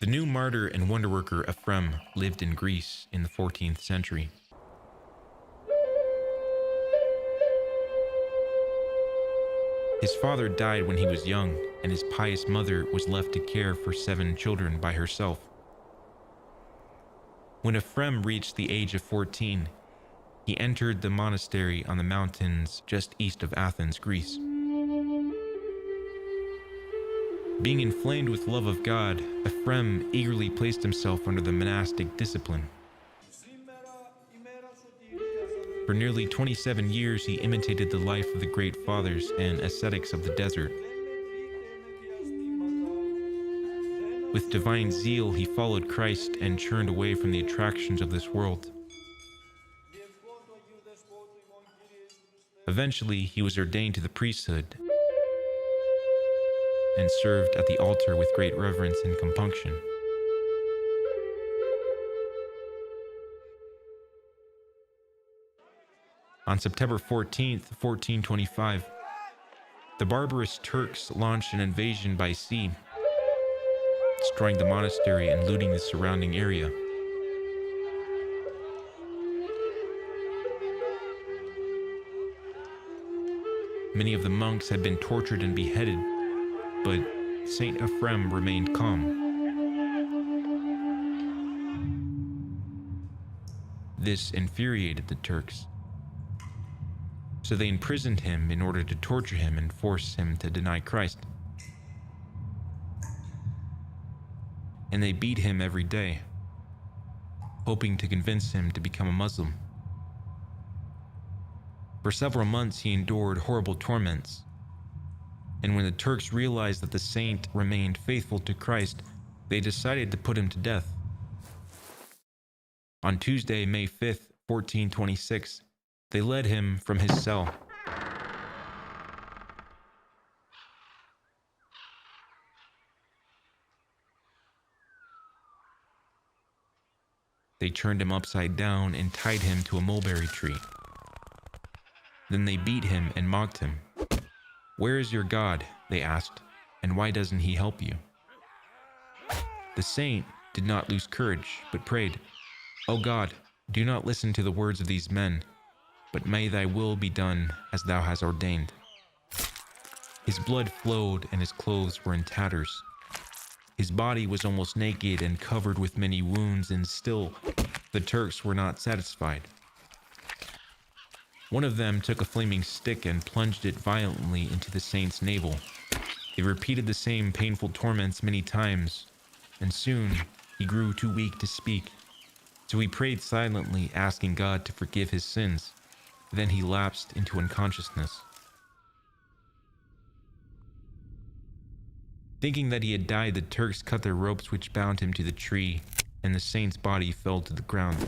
The new martyr and wonderworker Ephraem lived in Greece in the 14th century. His father died when he was young, and his pious mother was left to care for 7 children by herself. When Ephraem reached the age of 14, he entered the monastery on the mountains just east of Athens, Greece. Being inflamed with love of God, Ephraem eagerly placed himself under the monastic discipline. For nearly 27 years, he imitated the life of the great fathers and ascetics of the desert. With divine zeal, he followed Christ and turned away from the attractions of this world. Eventually, he was ordained to the priesthood and served at the altar with great reverence and compunction. On September 14th, 1425, the barbarous Turks launched an invasion by sea, destroying the monastery and looting the surrounding area. Many of the monks had been tortured and beheaded, but Saint Ephraem remained calm. This infuriated the Turks, so they imprisoned him in order to torture him and force him to deny Christ. And they beat him every day, hoping to convince him to become a Muslim. For several months he endured horrible torments, and when the Turks realized that the saint remained faithful to Christ, they decided to put him to death. On Tuesday, May 5th, 1426, they led him from his cell. They turned him upside down and tied him to a mulberry tree. Then they beat him and mocked him. "Where is your God?" they asked, "and why doesn't he help you?" The saint did not lose courage, but prayed, "O God, do not listen to the words of these men, but may thy will be done as thou hast ordained." His blood flowed and his clothes were in tatters. His body was almost naked and covered with many wounds, and still the Turks were not satisfied. One of them took a flaming stick and plunged it violently into the saint's navel. They repeated the same painful torments many times, and soon he grew too weak to speak. So he prayed silently, asking God to forgive his sins. Then he lapsed into unconsciousness. Thinking that he had died, the Turks cut the ropes which bound him to the tree, and the saint's body fell to the ground.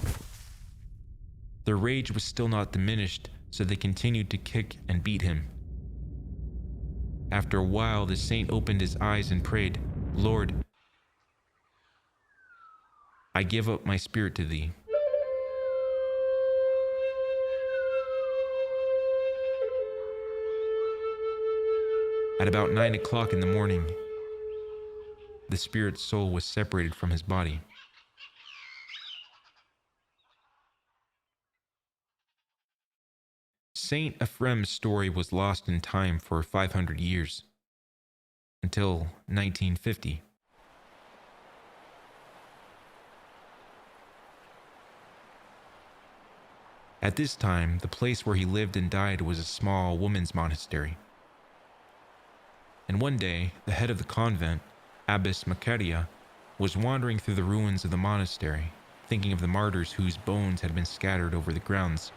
Their rage was still not diminished, so they continued to kick and beat him. After a while, the saint opened his eyes and prayed, "Lord, I give up my spirit to thee." At about 9 o'clock in the morning, the spirit's soul was separated from his body. Saint Ephraem's story was lost in time for 500 years, until 1950. At this time, the place where he lived and died was a small women's monastery. And one day, the head of the convent, Abbess Makri, was wandering through the ruins of the monastery, thinking of the martyrs whose bones had been scattered over the grounds.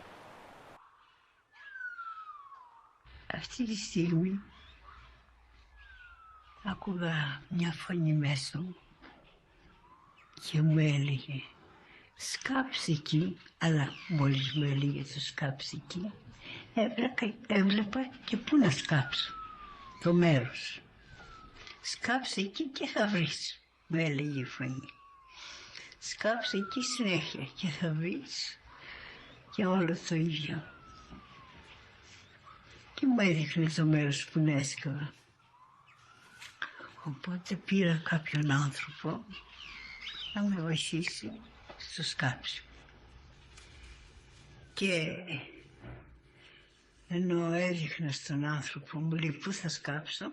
Αυτή τη στιγμή άκουγα μια φωνή μέσα μου και μου έλεγε «Σκάψε εκεί», αλλά μόλις μου έλεγε το «σκάψε εκεί», έβλεπα και πού να σκάψω, το μέρος. «Σκάψε εκεί και θα βρεις», μου έλεγε η φωνή. «Σκάψε εκεί συνέχεια και θα βρεις», και όλο το ίδιο. Και μου έδειχνε το μέρος που έσκαβα. Οπότε πήρα κάποιον άνθρωπο να με βοηθήσει στο σκάψιμο. Και ενώ έδειχνα στον άνθρωπο μου λέει πού θα σκάψω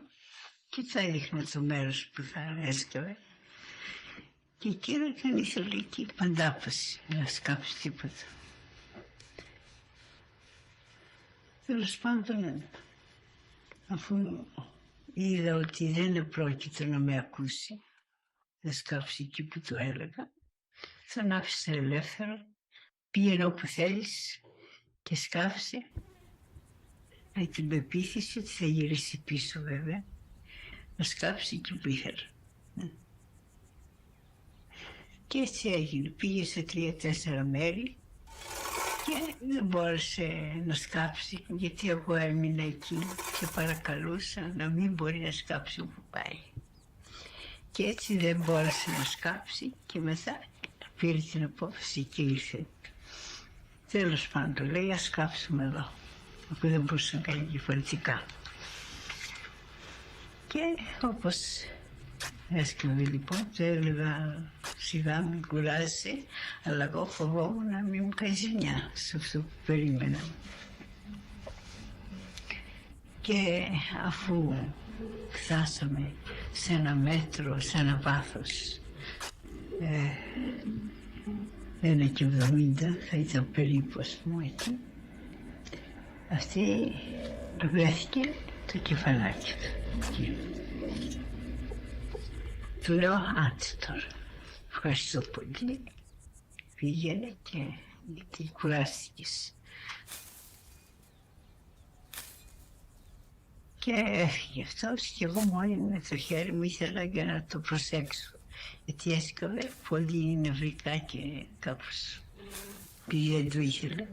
και θα έδειχνα το μέρος που θα έσκαβε. Και εκείνο δεν ήθελε εκεί παντάπαση να σκάψει τίποτα. Τέλος πάντων, αφού είδα ότι δεν επρόκειτο να με ακούσει, να σκάψει εκεί που το έλεγα, τον άφησα ελεύθερο, πήγαινε όπου θέλεις και σκάψε, με την πεποίθηση ότι θα γυρίσει πίσω βέβαια, να σκάψει εκεί που ήθελα. Και έτσι έγινε. Πήγε σε 3-4 μέρη και δεν μπόρεσε να σκάψει, γιατί εγώ έμεινα εκεί και παρακαλούσα να μην μπορεί να σκάψει όπου πάει. Και έτσι δεν μπόρεσε να σκάψει και μετά πήρε την απόφαση και ήρθε. Τέλος πάντων, λέει, ας σκάψουμε εδώ, αφού δεν μπορούσε να κάνει διαφορετικά. Και όπως έσκαβε λοιπόν, το έλεγα σιγά μην κουράζει, αλλά εγώ φοβόμουν να μην μου κάνει ζημιά σε αυτό που περίμενα. Και αφού φτάσαμε σε ένα μέτρο, σε ένα βάθος 1,70, θα ήταν περίπου ας πούμε εκεί, αυτή βρέθηκε το κεφαλάκι του. Του λέω, άντε τώρα, ευχαριστώ πολύ, πήγαινε γιατί κουράστηκες. Και έφυγε αυτός και εγώ μόνη με το χέρι μου ήθελα για να το προσέξω, γιατί έσκαβε πολύ νευρικά και κάπως επειδή δεν το ήθελε.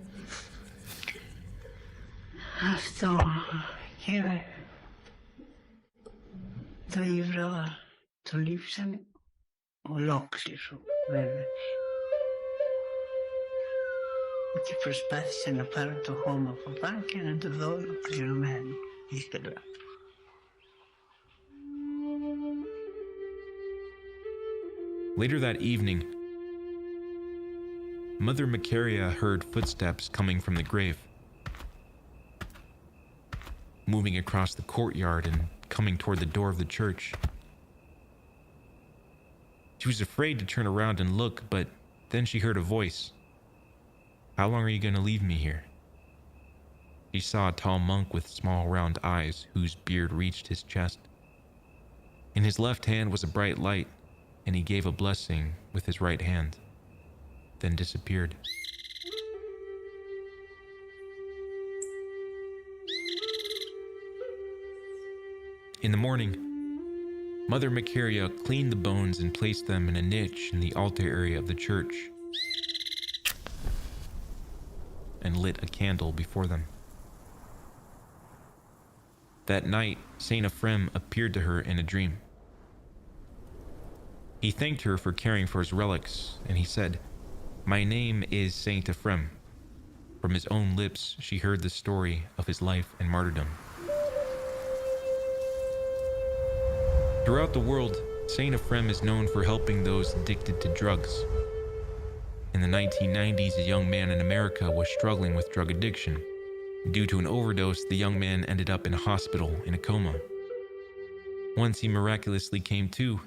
Αυτό και το ύβρο το λείψανε ολόκληρο βέβαια. Και προσπάθησα να πάρω το χώμα από πάνω και να το δω ολοκληρωμένο. Ήθελα. Later that evening, Mother Makri heard footsteps coming from the grave, moving across the courtyard and coming toward the door of the church. She was afraid to turn around and look, but then she heard a voice. How long are you going to leave me here? She saw a tall monk with small round eyes whose beard reached his chest. In his left hand was a bright light, and he gave a blessing with his right hand, then disappeared. In the morning, Mother Makri cleaned the bones and placed them in a niche in the altar area of the church and lit a candle before them. That night, Saint Ephraem appeared to her in a dream. He thanked her for caring for his relics, and he said, "My name is Saint Ephraem." From his own lips, she heard the story of his life and martyrdom. Throughout the world, Saint Ephraem is known for helping those addicted to drugs. In the 1990s, a young man in America was struggling with drug addiction. Due to an overdose, the young man ended up in a hospital in a coma. Once he miraculously came to,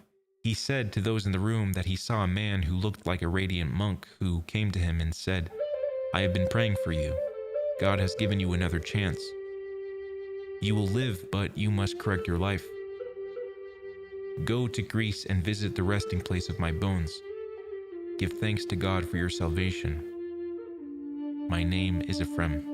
he said to those in the room that he saw a man who looked like a radiant monk who came to him and said, "I have been praying for you. God has given you another chance. You will live, but you must correct your life. Go to Greece and visit the resting place of my bones. Give thanks to God for your salvation. My name is Ephraem."